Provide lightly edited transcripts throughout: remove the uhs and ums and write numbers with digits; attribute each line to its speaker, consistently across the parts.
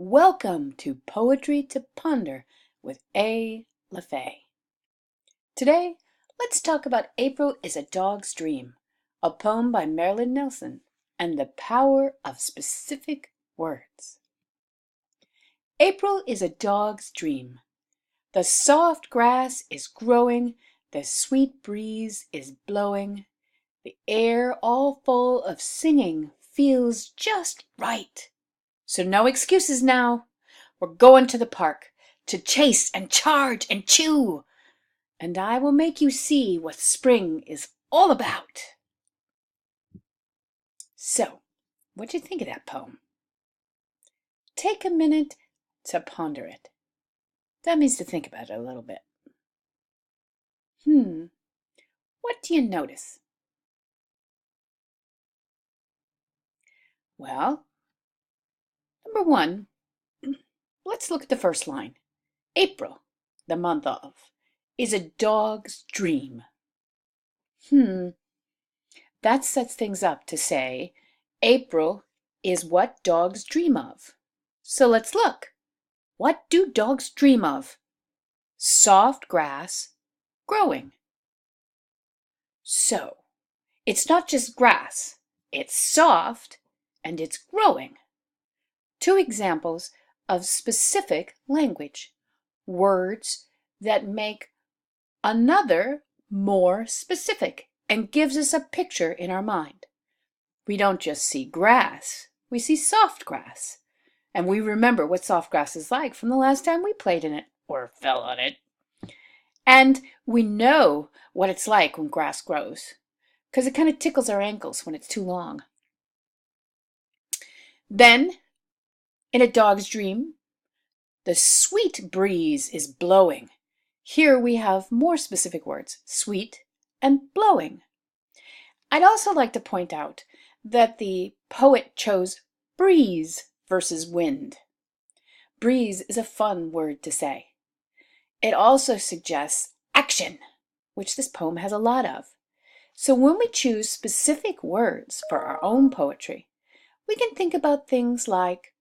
Speaker 1: Welcome to Poetry to Ponder with A. LaFay. Today, let's talk about April is a Dog's Dream, a poem by Marilyn Nelson, and the power of specific words. April is a dog's dream. The soft grass is growing, the sweet breeze is blowing, the air all full of singing feels just right. So no excuses now. We're going to the park to chase and charge and chew. And I will make you see what spring is all about. So, what'd you think of that poem? Take a minute to ponder it. That means to think about it a little bit. What do you notice? Well, number one, let's look at the first line. April, the month of, is a dog's dream. That sets things up to say April is what dogs dream of. So let's look. What do dogs dream of? Soft grass growing. So, it's not just grass. It's soft and it's growing. Two examples of specific language. Words that make another more specific and gives us a picture in our mind. We don't just see grass, we see soft grass. And we remember what soft grass is like from the last time we played in it or fell on it. And we know what it's like when grass grows, because it kind of tickles our ankles when it's too long. Then, in a dog's dream, the sweet breeze is blowing. Here we have more specific words, sweet and blowing. I'd also like to point out that the poet chose breeze versus wind. Breeze is a fun word to say. It also suggests action, which this poem has a lot of. So when we choose specific words for our own poetry, we can think about things like,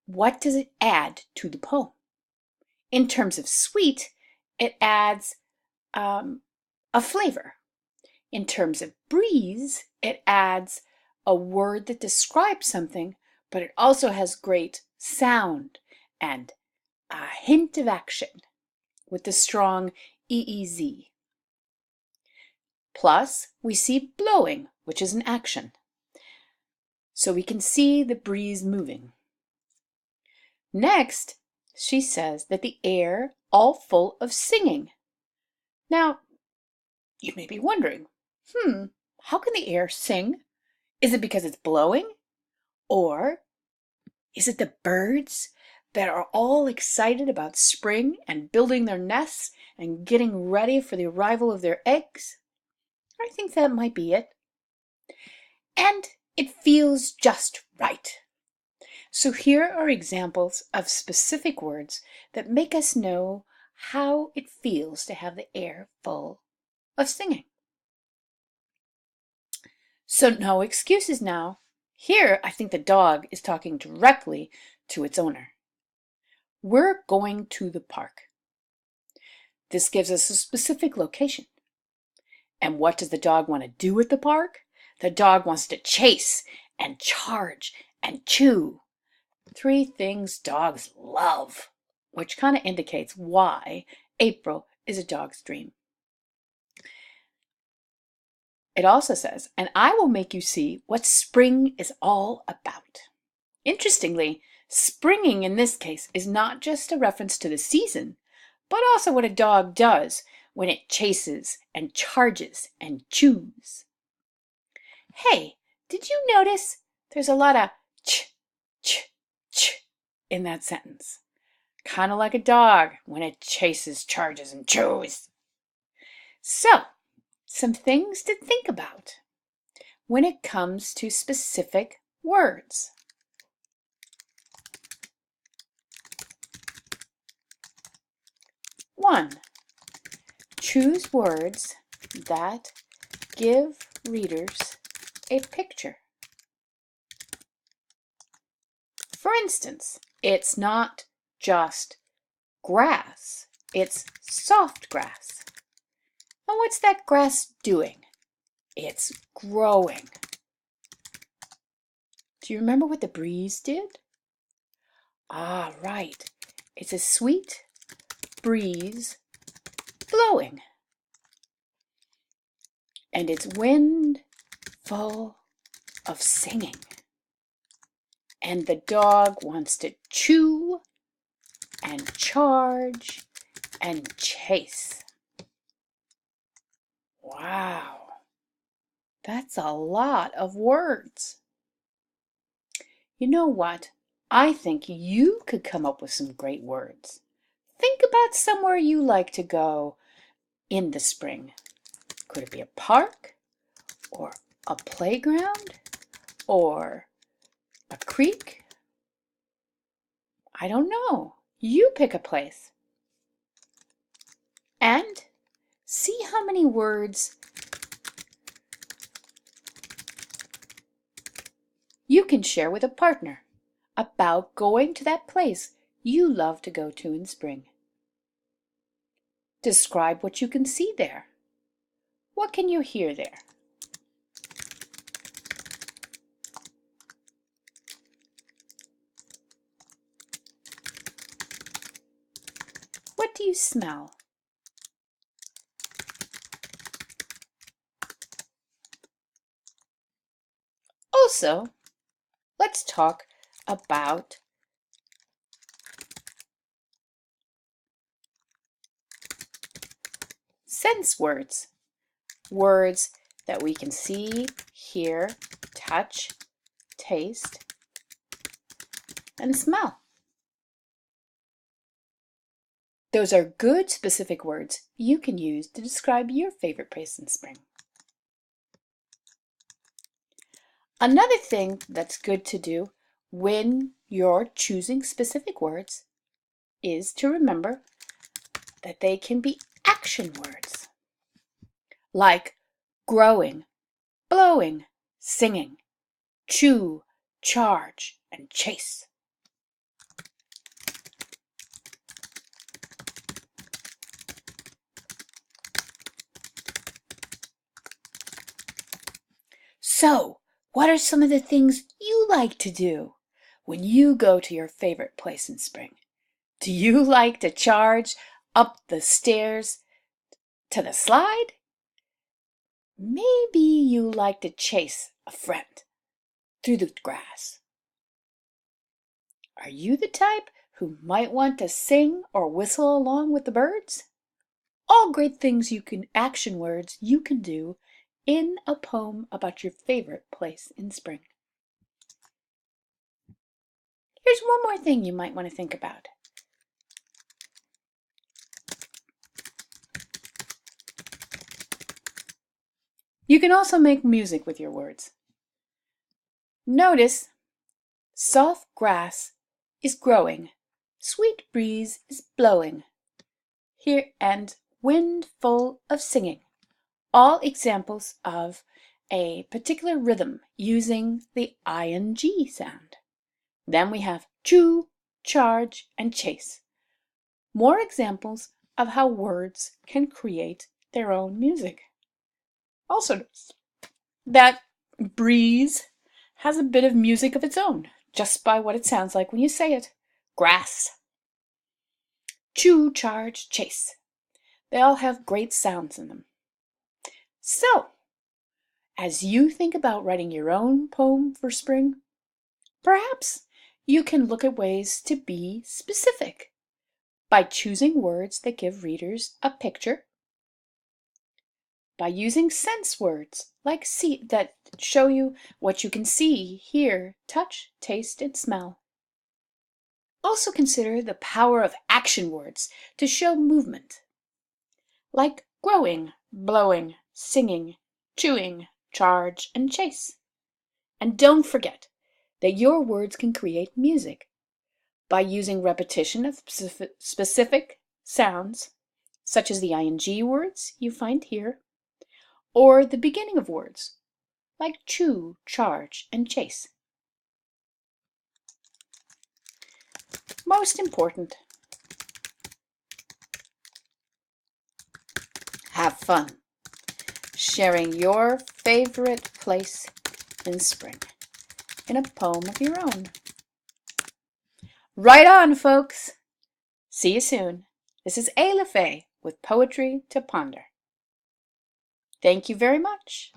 Speaker 1: what does it add to the poem? In terms of sweet, it adds a flavor. In terms of breeze, it adds a word that describes something, but it also has great sound and a hint of action with the strong EEZ. Plus, we see blowing, which is an action. So we can see the breeze moving. Next, she says that the air all full of singing. Now, you may be wondering, how can the air sing? Is it because it's blowing? Or is it the birds that are all excited about spring and building their nests and getting ready for the arrival of their eggs? I think that might be it. And it feels just right. So here are examples of specific words that make us know how it feels to have the air full of singing. So no excuses now. Here, I think the dog is talking directly to its owner. We're going to the park. This gives us a specific location. And what does the dog want to do at the park? The dog wants to chase and charge and chew. Three things dogs love, which kind of indicates why April is a dog's dream. It also says, and I will make you see what spring is all about. Interestingly, springing in this case is not just a reference to the season, but also what a dog does when it chases and charges and chews. Hey, did you notice there's a lot of ch, ch, ch in that sentence? Kind of like a dog when it chases, charges, and chews. So, some things to think about when it comes to specific words. One, choose words that give readers a picture. For instance, it's not just grass, it's soft grass. And what's that grass doing? It's growing. Do you remember what the breeze did? Ah, right. It's a sweet breeze blowing. And it's wind full of singing. And the dog wants to chew and charge and chase. Wow, that's a lot of words. You know what? I think you could come up with some great words. Think about somewhere you like to go in the spring. Could it be a park, or a playground, or a creek? I don't know. You pick a place. And see how many words you can share with a partner about going to that place you love to go to in spring. Describe what you can see there. What can you hear there? What do you smell? Also, let's talk about sense words. Words that we can see, hear, touch, taste, and smell. Those are good specific words you can use to describe your favorite place in spring. Another thing that's good to do when you're choosing specific words is to remember that they can be action words, like growing, blowing, singing, chew, charge, and chase. So, what are some of the things you like to do when you go to your favorite place in spring? Do you like to charge up the stairs to the slide? Maybe you like to chase a friend through the grass. Are you the type who might want to sing or whistle along with the birds? All great things action words you can do in a poem about your favorite place in spring. Here's one more thing you might want to think about. You can also make music with your words. Notice, soft grass is growing, sweet breeze is blowing. Here, and wind full of singing. All examples of a particular rhythm using the ing sound. Then we have chew, charge, and chase. More examples of how words can create their own music. Also notice that breeze has a bit of music of its own, just by what it sounds like when you say it. Grass. Chew, charge, chase. They all have great sounds in them. So, as you think about writing your own poem for spring, perhaps you can look at ways to be specific by choosing words that give readers a picture, by using sense words like see that show you what you can see, hear, touch, taste, and smell. Also consider the power of action words to show movement, like growing, blowing, singing, chewing, charge, and chase. And don't forget that your words can create music by using repetition of specific sounds, such as the ing words you find here, or the beginning of words, like chew, charge, and chase. most important, have fun sharing your favorite place in spring in a poem of your own. Right on, folks! See you soon. This is Ayla Faye with Poetry to Ponder. Thank you very much.